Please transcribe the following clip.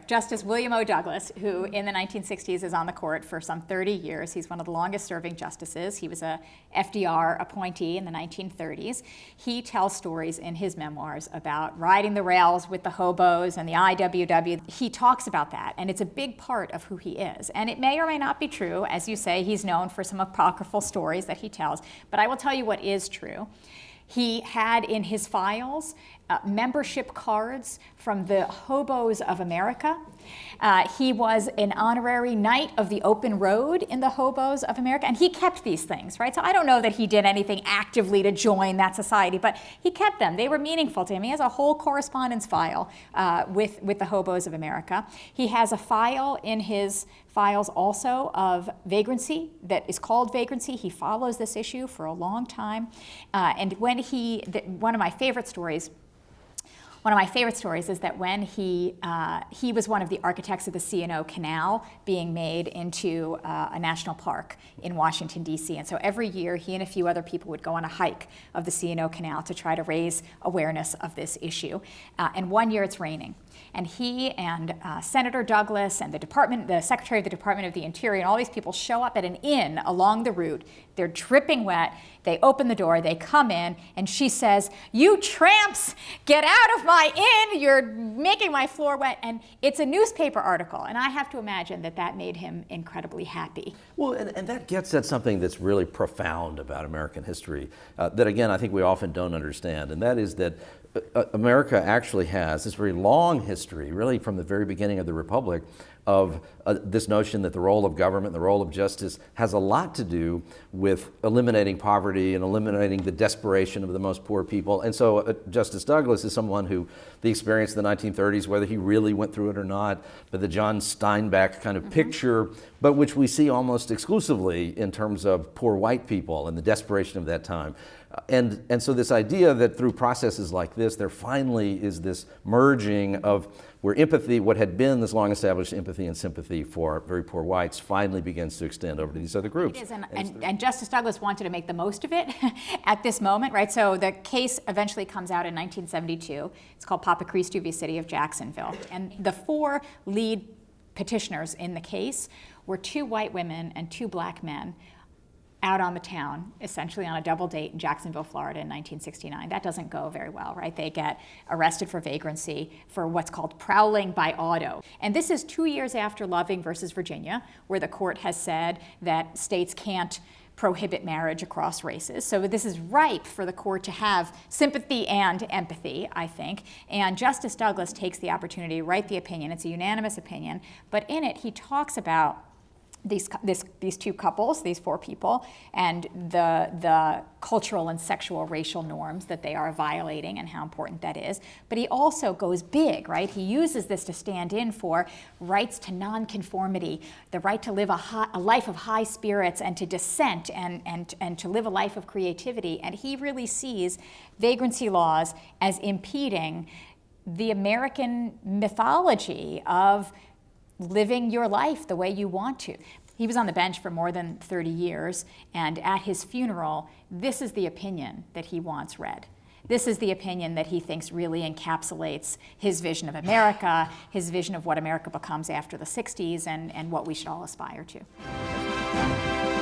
Justice William O. Douglas, who in the 1960s is on the court for some 30 years. He's one of the longest serving justices. He was a FDR appointee in the 1930s. He tells stories in his memoirs about riding the rails with the hobos and the IWW. He talks about that, and it's a big part of who he is. And it may or may not be true. As you say, he's known for some apocryphal stories that he tells, but I will tell you what is true. He had in his files membership cards from the Hobos of America. He was an honorary Knight of the Open Road in the Hobos of America, and he kept these things, right? So I don't know that he did anything actively to join that society, but he kept them. They were meaningful to him. He has a whole correspondence file with the Hobos of America. He has a file in his files also of vagrancy that is called Vagrancy. He follows this issue for a long time. And when one of my favorite stories is that when he was one of the architects of the C&O Canal being made into a national park in Washington, D.C. And so every year he and a few other people would go on a hike of the C&O Canal to try to raise awareness of this issue. And one year it's raining. And he and Senator Douglas and the Secretary of the Department of the Interior and all these people show up at an inn along the route. They're dripping wet. They open the door, they come in, and she says, "You tramps, get out of my inn. You're making my floor wet." And it's a newspaper article, and I have to imagine that made him incredibly happy. Well, and that gets at something that's really profound about American history that, again, I think we often don't understand, and that is that America actually has this very long history, really from the very beginning of the Republic, of this notion that the role of government, the role of justice, has a lot to do with eliminating poverty and eliminating the desperation of the most poor people. And so Justice Douglas is someone who, the experience of the 1930s, whether he really went through it or not, but the John Steinbeck kind of picture, but which we see almost exclusively in terms of poor white people and the desperation of that time. And so this idea that through processes like this, there finally is this merging of where empathy, what had been this long established empathy and sympathy for very poor whites, finally begins to extend over to these other groups. It is, and Justice Douglas wanted to make the most of it at this moment, right? So the case eventually comes out in 1972. It's called Papa Cristo v. City of Jacksonville. And the four lead petitioners in the case were 2 white women and 2 black men out on the town, essentially on a double date in Jacksonville, Florida in 1969. That doesn't go very well, right? They get arrested for vagrancy for what's called prowling by auto. And this is 2 years after Loving versus Virginia, where the court has said that states can't prohibit marriage across races. So this is ripe for the court to have sympathy and empathy, I think. And Justice Douglas takes the opportunity to write the opinion. It's a unanimous opinion, but in it he talks about these 2 couples, these 4 people, and the cultural and sexual racial norms that they are violating and how important that is. But he also goes big, right? He uses this to stand in for rights to nonconformity, the right to live a life of high spirits and to dissent and to live a life of creativity. And he really sees vagrancy laws as impeding the American mythology of living your life the way you want to. He was on the bench for more than 30 years, and at his funeral, this is the opinion that he wants read. This is the opinion that he thinks really encapsulates his vision of America, his vision of what America becomes after the 60s, and what we should all aspire to.